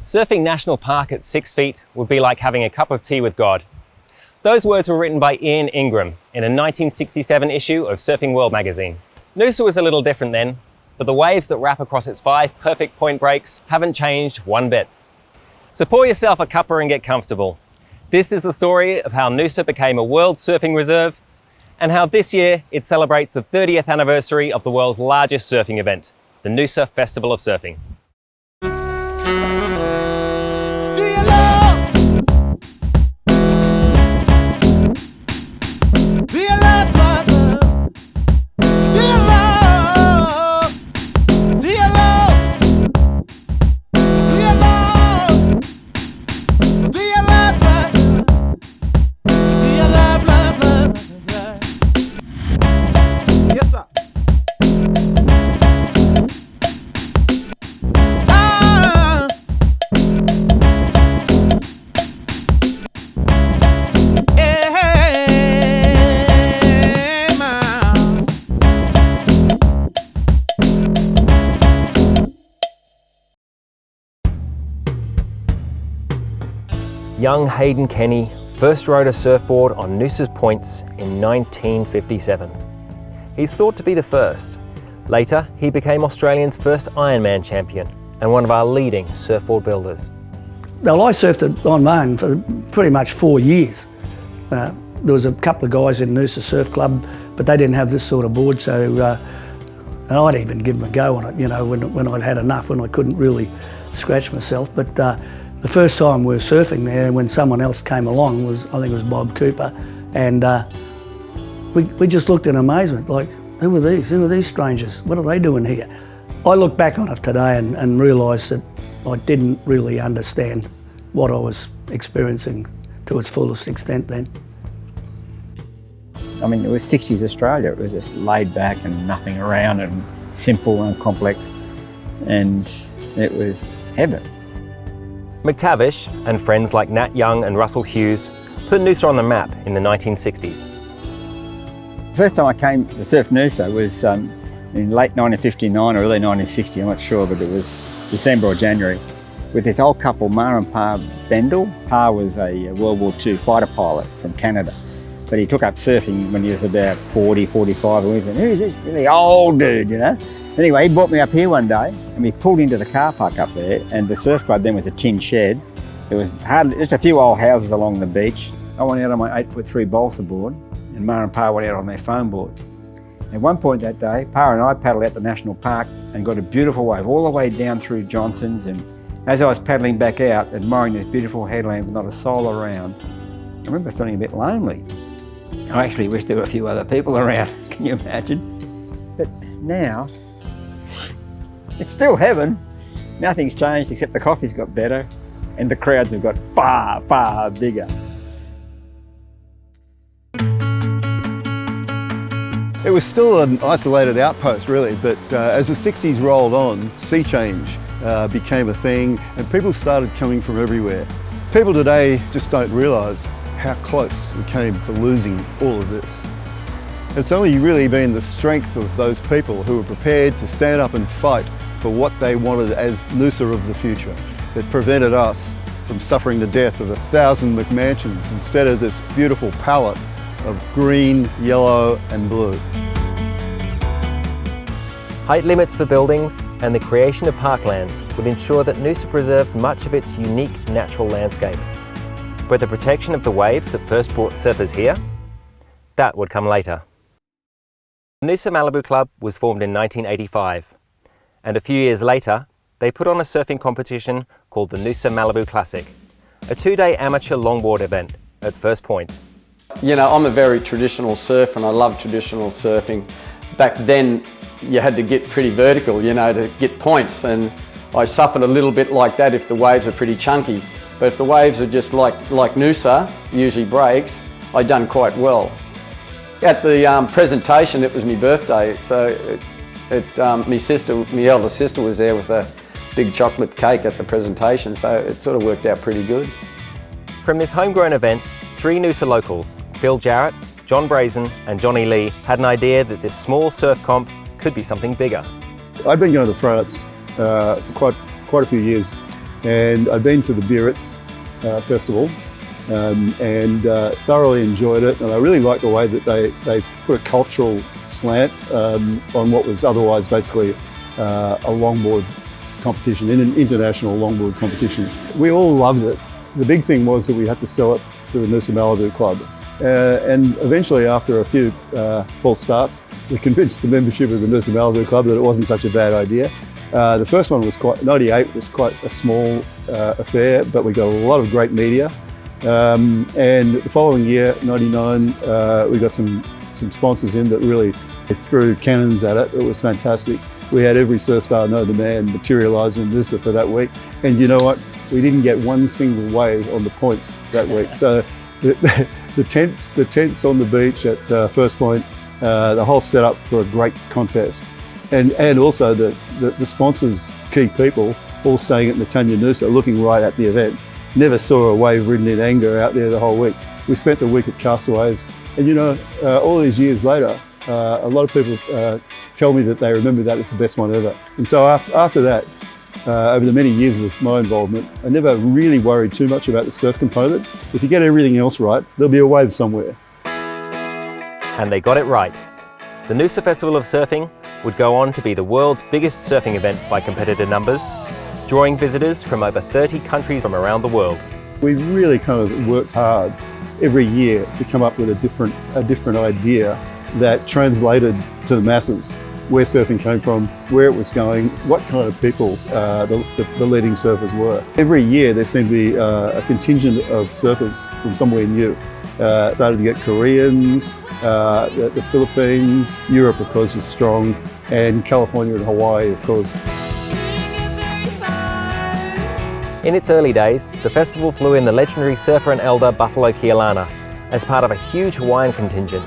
Surfing National Park at 6 feet would be like having a cup of tea with God. Those words were written by Ian Ingram in a 1967 issue of Surfing World magazine. Noosa was a little different then, but the waves that wrap across its 5 perfect point breaks haven't changed one bit. So pour yourself a cuppa and get comfortable. This is the story of how Noosa became a World Surfing Reserve and how this year it celebrates the 30th anniversary of the world's largest surfing event, the Noosa Festival of Surfing. Young Hayden Kenny first rode a surfboard on Noosa's points in 1957. He's thought to be the first. Later, he became Australian's first Ironman champion and one of our leading surfboard builders. Well, I surfed it on my own for pretty much 4 years. There was a couple of guys in Noosa Surf Club, but they didn't have this sort of board, so and I'd even give them a go on it, you know, when I'd had enough, when I couldn't really scratch myself. But the first time we were surfing there, when someone else came along, I think it was Bob Cooper, and we just looked in amazement, like, who are these? Who are these strangers? What are they doing here? I look back on it today and realise that I didn't really understand what I was experiencing to its fullest extent then. I mean, it was 60s Australia. It was just laid back and nothing around and simple and complex, and it was heaven. McTavish and friends like Nat Young and Russell Hughes put Noosa on the map in the 1960s. The first time I came to surf Noosa was in late 1959 or early 1960, I'm not sure, but it was December or January, with this old couple, Ma and Pa Bendel. Pa was a World War II fighter pilot from Canada, but he took up surfing when he was about 40, 45, and we went, who's this really old dude, you know? Anyway, he brought me up here one day and we pulled into the car park up there, and the surf club then was a tin shed. There was hardly, just a few old houses along the beach. I went out on my 8'3" balsa board and Ma and Pa went out on their foam boards. At one point that day, Pa and I paddled out the national park and got a beautiful wave all the way down through Johnson's, and as I was paddling back out, admiring this beautiful headland with not a soul around, I remember feeling a bit lonely. I actually wish there were a few other people around, can you imagine? But now, it's still heaven. Nothing's changed except the coffee's got better and the crowds have got far, far bigger. It was still an isolated outpost really, but as the 60s rolled on, sea change became a thing and people started coming from everywhere. People today just don't realise how close we came to losing all of this. It's only really been the strength of those people who were prepared to stand up and fight for what they wanted as Noosa of the future that prevented us from suffering the death of 1,000 McMansions instead of this beautiful palette of green, yellow and blue. Height limits for buildings and the creation of parklands would ensure that Noosa preserved much of its unique natural landscape. But the protection of the waves that first brought surfers here, that would come later. The Noosa Malibu Club was formed in 1985, and a few years later, they put on a surfing competition called the Noosa Malibu Classic, a 2-day amateur longboard event at First Point. You know, I'm a very traditional surfer and I love traditional surfing. Back then, you had to get pretty vertical, you know, to get points, and I suffered a little bit like that if the waves were pretty chunky. But if the waves are just like Noosa, usually breaks, I done quite well. At the presentation, it was my birthday, so my elder sister was there with a big chocolate cake at the presentation, so it sort of worked out pretty good. From this homegrown event, 3 Noosa locals, Phil Jarrett, John Brazen and Johnny Lee, had an idea that this small surf comp could be something bigger. I've been going to France for quite a few years, And I've been to the Biarritz Festival and thoroughly enjoyed it. And I really like the way that they put a cultural slant on what was otherwise basically a longboard competition, an international longboard competition. We all loved it. The big thing was that we had to sell it to the Noosa Malibu Club. And eventually, after a few false starts, we convinced the membership of the Noosa Malibu Club that it wasn't such a bad idea. The first one was 98 was quite a small affair, but we got a lot of great media. And the following year, 99, we got some sponsors in that really threw cannons at it. It was fantastic. We had every surf star know the man materialise in Noosa for that week. And you know what? We didn't get one single wave on the points that week. So the tents on the beach at First Point, the whole setup for a great contest. And also the sponsors, key people, all staying at Netanya Noosa, looking right at the event. Never saw a wave ridden in anger out there the whole week. We spent the week at Castaways, and you know, all these years later, a lot of people tell me that they remember that as the best one ever. And so after that, over the many years of my involvement, I never really worried too much about the surf component. If you get everything else right, there'll be a wave somewhere. And they got it right. The Noosa Festival of Surfing would go on to be the world's biggest surfing event by competitor numbers, drawing visitors from over 30 countries from around the world. We really kind of worked hard every year to come up with a different idea that translated to the masses where surfing came from, where it was going, what kind of people the leading surfers were. Every year there seemed to be a contingent of surfers from somewhere new. Started to get Koreans, the Philippines, Europe of course was strong, and California and Hawaii of course. In its early days, the festival flew in the legendary surfer and elder Buffalo Kealana as part of a huge Hawaiian contingent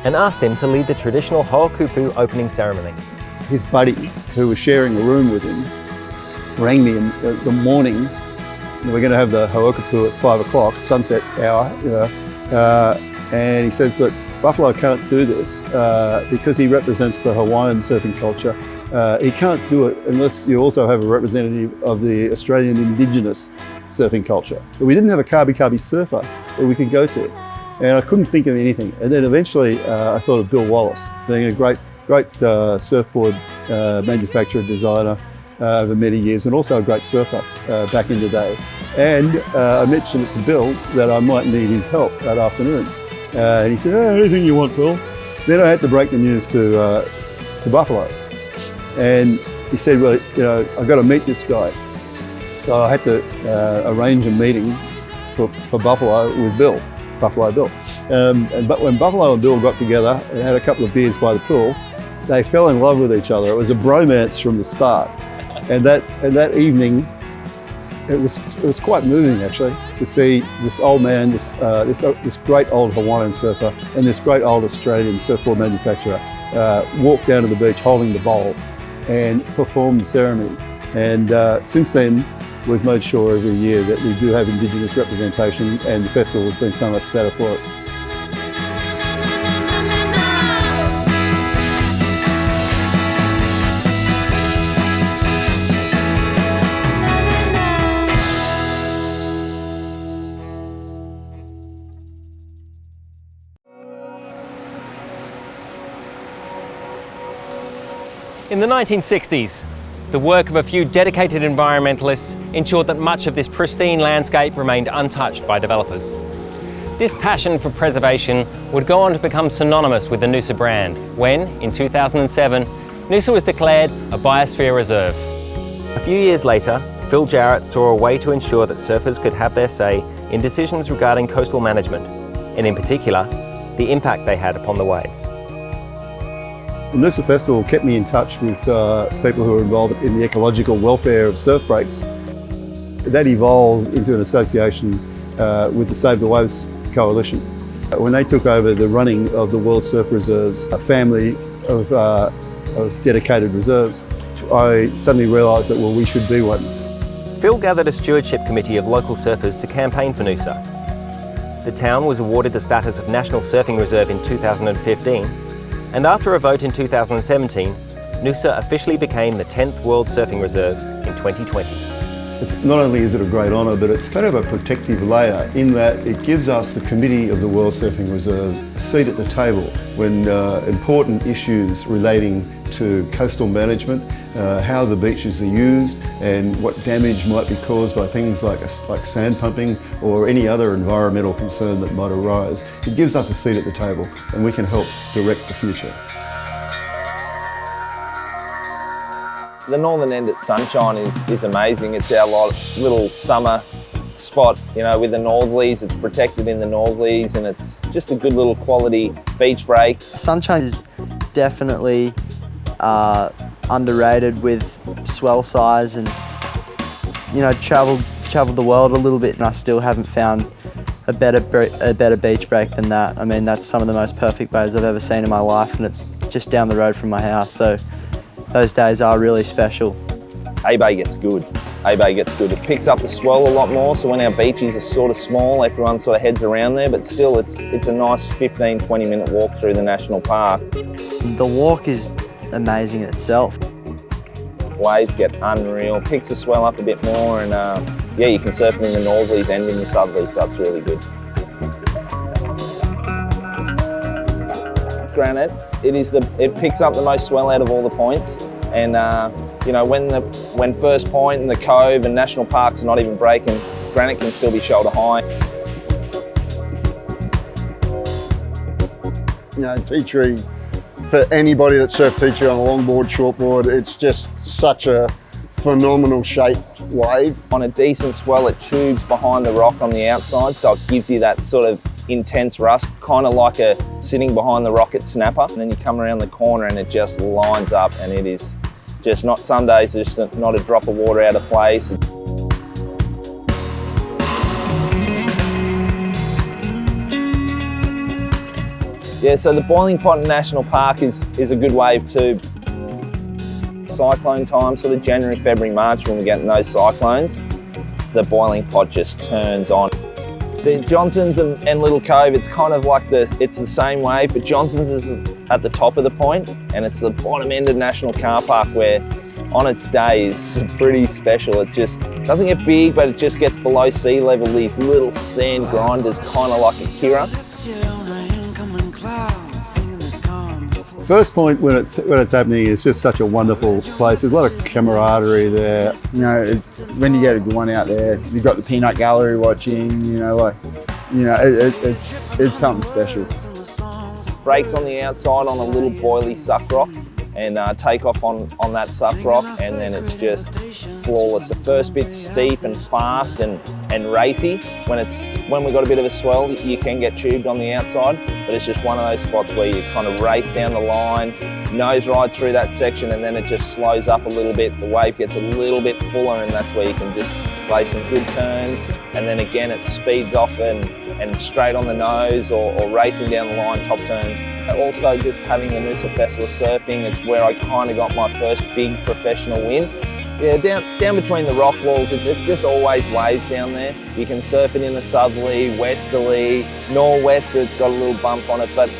and asked him to lead the traditional Ho'okupu opening ceremony. His buddy, who was sharing a room with him, rang me in the morning. We're going to have the Ho'okupu at 5 o'clock, sunset hour, you know, and he says that Buffalo can't do this because he represents the Hawaiian surfing culture. He can't do it unless you also have a representative of the Australian indigenous surfing culture. But we didn't have a kabi surfer that we could go to, and I couldn't think of anything. And then eventually I thought of Bill Wallace, being a great surfboard manufacturer, designer over many years, and also a great surfer back in the day. And I mentioned it to Bill that I might need his help that afternoon. And he said, "Oh, anything you want, Bill." Then I had to break the news to Buffalo. And he said, "Well, you know, I've got to meet this guy." So I had to arrange a meeting for Buffalo with Buffalo Bill. But when Buffalo and Bill got together and had a couple of beers by the pool, they fell in love with each other. It was a bromance from the start. And that evening, it was quite moving actually to see this old man, this great old Hawaiian surfer, and this great old Australian surfboard manufacturer walk down to the beach holding the bowl and perform the ceremony. And since then, we've made sure every year that we do have Indigenous representation, and the festival has been so much better for it. In the 1960s, the work of a few dedicated environmentalists ensured that much of this pristine landscape remained untouched by developers. This passion for preservation would go on to become synonymous with the Noosa brand when, in 2007, Noosa was declared a Biosphere Reserve. A few years later, Phil Jarrett saw a way to ensure that surfers could have their say in decisions regarding coastal management, and in particular, the impact they had upon the waves. The Noosa Festival kept me in touch with people who were involved in the ecological welfare of surf breaks. That evolved into an association with the Save the Waves Coalition. When they took over the running of the World Surf Reserves, a family of dedicated reserves, I suddenly realised that, well, we should be one. Phil gathered a stewardship committee of local surfers to campaign for Noosa. The town was awarded the status of National Surfing Reserve in 2015, and after a vote in 2017, Noosa officially became the 10th World Surfing Reserve in 2020. It's not only is it a great honour, but it's kind of a protective layer in that it gives us, the Committee of the World Surfing Reserve, a seat at the table when important issues relating to coastal management, how the beaches are used and what damage might be caused by things like sand pumping or any other environmental concern that might arise. It gives us a seat at the table and we can help direct the future. The northern end at Sunshine is amazing. It's our little summer spot, you know, with the northerlies. It's protected in the northerlies and it's just a good little quality beach break. Sunshine is definitely underrated with swell size, and you know, traveled the world a little bit and I still haven't found a better beach break than that. I mean, that's some of the most perfect waves I've ever seen in my life, and it's just down the road from my house, so those days are really special. A-Bay gets good. A-Bay gets good. It picks up the swell a lot more, so when our beaches are sort of small, everyone sort of heads around there, but still it's a nice 15-20 minute walk through the national park. The walk is amazing in itself. Waves get unreal, picks the swell up a bit more, and yeah, you can surf it in the northerlies and in the southerlies, so that's really good. Granite, it picks up the most swell out of all the points, and you know, when First Point and the Cove and national parks are not even breaking, granite can still be shoulder high. You know, tea tree, for anybody that surfed tea tree on a longboard, shortboard, it's just such a phenomenal shaped wave. On a decent swell, it tubes behind the rock on the outside, so it gives you that sort of intense rust, kind of like a sitting behind the rock at snapper. And then you come around the corner and it just lines up, and it is just not, some days just not a drop of water out of place. Yeah, so the Boiling Pot National Park is a good wave too. Cyclone time, sort of January, February, March, when we get in those cyclones, the Boiling Pot just turns on. See, Johnson's and Little Cove, it's kind of like it's the same wave, but Johnson's is at the top of the point, and it's the bottom end of National Car Park, where on its day is pretty special. It just doesn't get big, but it just gets below sea level, these little sand grinders, kind of like a kira. First Point, when it's happening, is just such a wonderful place. There's a lot of camaraderie there. You know, when you get a good one out there, you've got the peanut gallery watching. You know, like, you know, it's something special. Breaks on the outside on a little boily suck rock, and take off on that suck rock, and then it's just flawless. The first bit's steep and fast and racy. When we've got a bit of a swell, you can get tubed on the outside, but it's just one of those spots where you kind of race down the line, nose ride through that section, and then it just slows up a little bit. The wave gets a little bit fuller, and that's where you can just play some good turns, and then again it speeds off and straight on the nose or racing down the line, top turns. Also just having the Noosa Festival of Surfing, it's where I kind of got my first big professional win. Yeah, down between the rock walls, there's just always waves down there. You can surf it in a southerly, westerly, nor'wester, it's got a little bump on it, but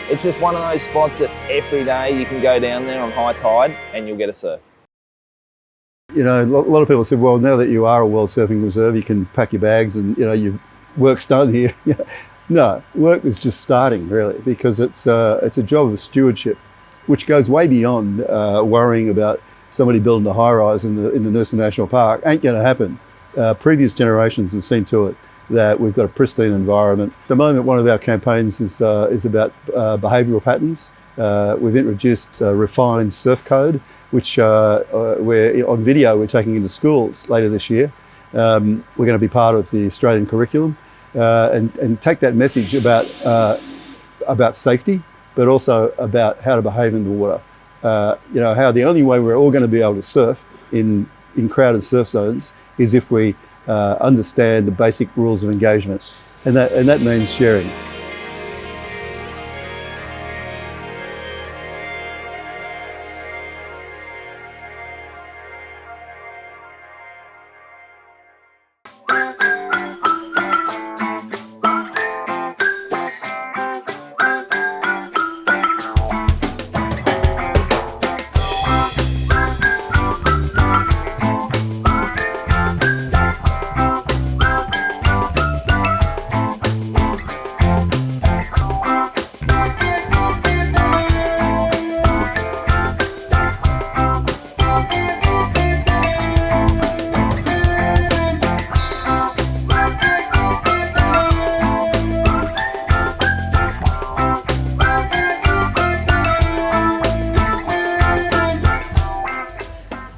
it's just one of those spots that every day you can go down there on high tide and you'll get a surf. You know, a lot of people said, well, now that you are a World Surfing Reserve, you can pack your bags and, you know, your work's done here. No, work is just starting, really, because it's a job of stewardship, which goes way beyond worrying about somebody building a high-rise in the Noosa National Park. Ain't going to happen. Previous generations have seen to it that we've got a pristine environment. At the moment, one of our campaigns is about behavioural patterns. We've introduced a refined surf code, which we're on video we're taking into schools later this year. We're going to be part of the Australian curriculum and take that message about safety, but also about how to behave in the water. You know, how the only way we're all going to be able to surf in crowded surf zones is if we understand the basic rules of engagement, and that means sharing.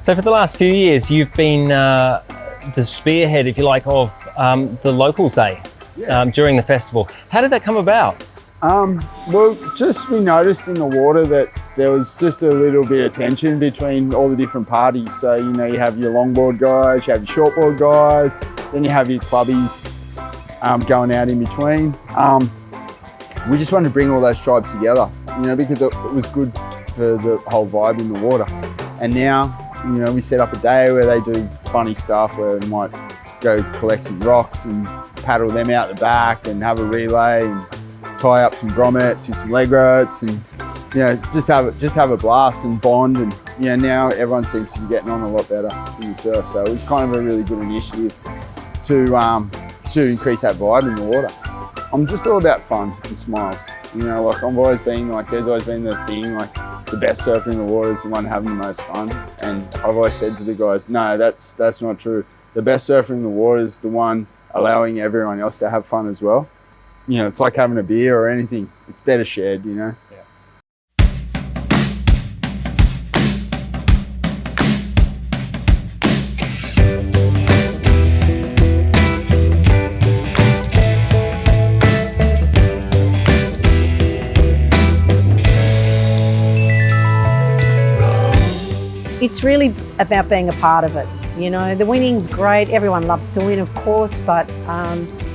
So for the last few years, you've been the spearhead, if you like, of the Locals Day during the festival. How did that come about? Well, just we noticed in the water that there was just a little bit of tension between all the different parties. So, you know, you have your longboard guys, you have your shortboard guys, then you have your clubbies going out in between. We just wanted to bring all those tribes together, you know, because it was good for the whole vibe in the water. And now, you know, we set up a day where they do funny stuff where we might go collect some rocks and paddle them out the back and have a relay and tie up some grommets with some leg ropes and, you know, just have a blast and bond. And, you know, now everyone seems to be getting on a lot better in the surf. So it was kind of a really good initiative to increase that vibe in the water. I'm just all about fun and smiles. You know, like I've always been like, there's always been the thing like the best surfer in the water is the one having the most fun. And I've always said to the guys, no, that's not true. The best surfer in the water is the one allowing everyone else to have fun as well. You know, it's like having a beer or anything. It's better shared, you know? Yeah. It's really about being a part of it. You know, the winning's great, everyone loves to win, of course, but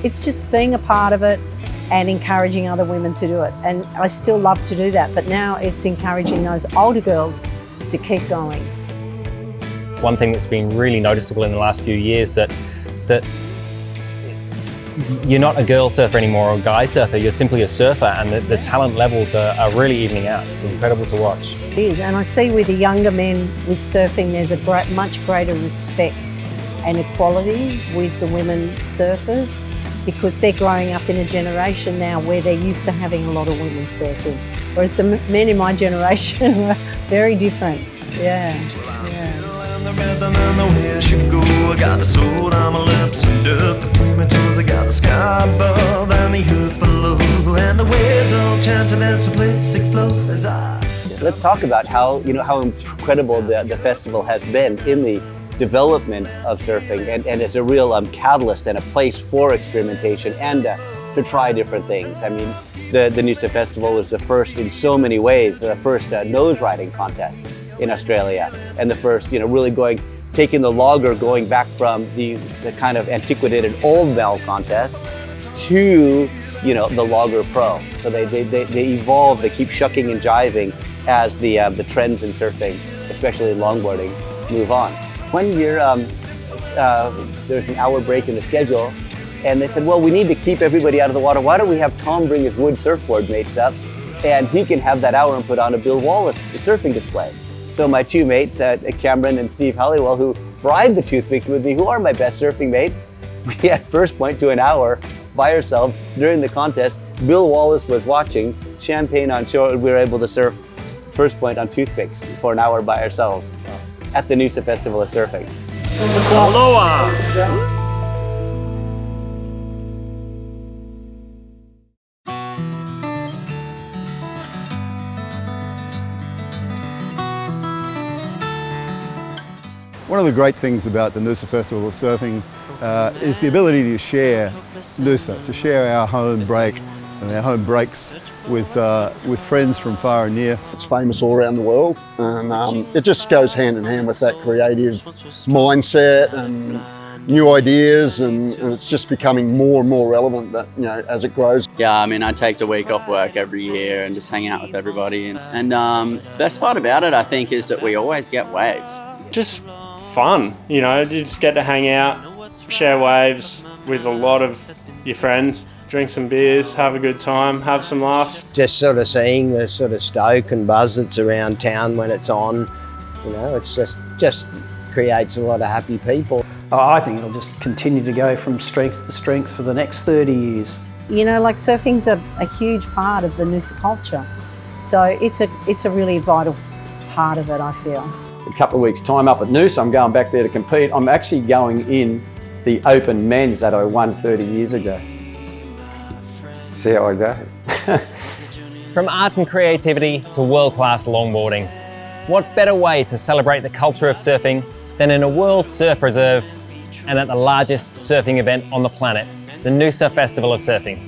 it's just being a part of it and encouraging other women to do it. And I still love to do that, but now it's encouraging those older girls to keep going. One thing that's been really noticeable in the last few years that you're not a girl surfer anymore or a guy surfer, you're simply a surfer, and the talent levels are really evening out. It's incredible to watch. It is, and I see with the younger men with surfing, there's a much greater respect and equality with the women surfers, because they're growing up in a generation now where they're used to having a lot of women surfing. Whereas the men in my generation were very different. Yeah. I got the sword on my lips and up between my toes. I got the sky above and the earth below, and the waves all chanting and some lipstick flow as I. Let's talk about how incredible the festival has been in the development of surfing, and as a real catalyst and a place for experimentation and to try different things. I mean, the Noosa Festival was the first in so many ways, the first nose riding contest in Australia, and the first, you know, really taking the logger, going back from the kind of antiquated old bell contest to, you know, the logger pro. So they evolve, they keep shucking and jiving as the trends in surfing, especially in longboarding, move on. One year, there's an hour break in the schedule, and they said, well, we need to keep everybody out of the water. Why don't we have Tom bring his wood surfboard mates up, and he can have that hour and put on a Bill Wallace surfing display. So my two mates, Cameron and Steve Halliwell, who bribed the toothpicks with me, who are my best surfing mates, we had first point to an hour by ourselves during the contest. Bill Wallace was watching, champagne on shore, and we were able to surf first point on toothpicks for an hour by ourselves at the Noosa Festival of Surfing. Aloha! One of the great things about the Noosa Festival of Surfing is the ability to share Noosa, to share our home break and our home breaks with friends from far and near. It's famous all around the world, and it just goes hand in hand with that creative mindset and new ideas, and it's just becoming more and more relevant that, you know, as it grows. Yeah, I mean, I take the week off work every year and just hang out with everybody. And best part about it, I think, is that we always get waves. Just fun, you know, you just get to hang out, share waves with a lot of your friends, drink some beers, have a good time, have some laughs. Just sort of seeing the sort of stoke and buzz that's around town when it's on, you know, it's just creates a lot of happy people. I think it'll just continue to go from strength to strength for the next 30 years. You know, like surfing's a huge part of the Noosa culture. So it's a really vital part of it, I feel. A couple of weeks' time up at Noosa, I'm going back there to compete. I'm actually going in the open men's that I won 30 years ago. See how I go. From art and creativity to world-class longboarding, What better way to celebrate the culture of surfing than in a World Surf Reserve and at the largest surfing event on the planet, the Noosa Festival of Surfing.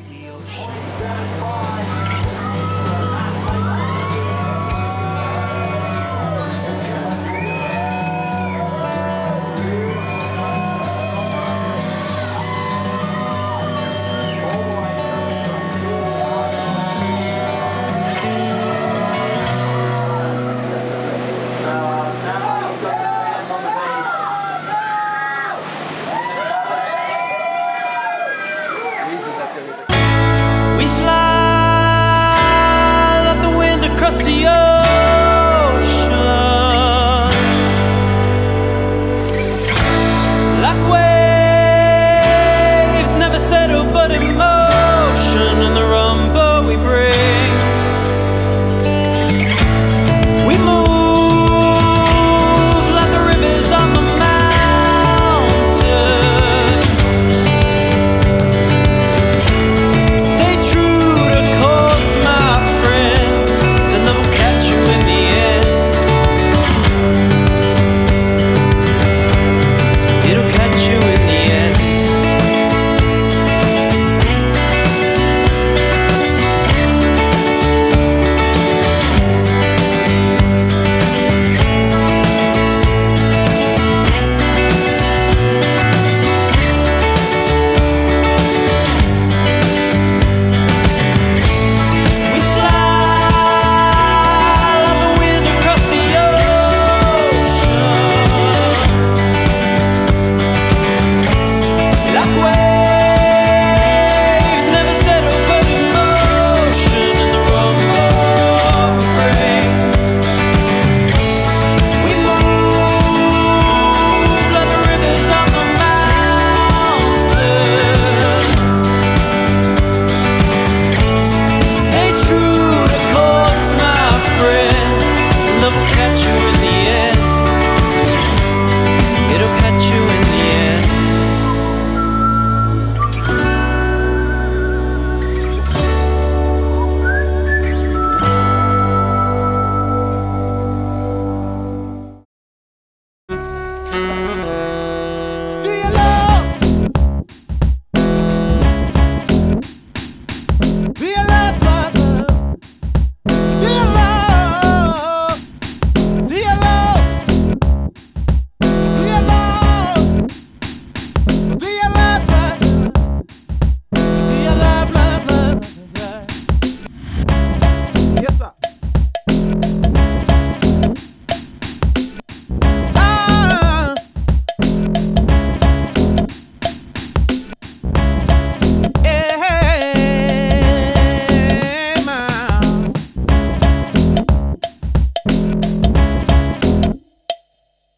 We fly like the wind across the ocean.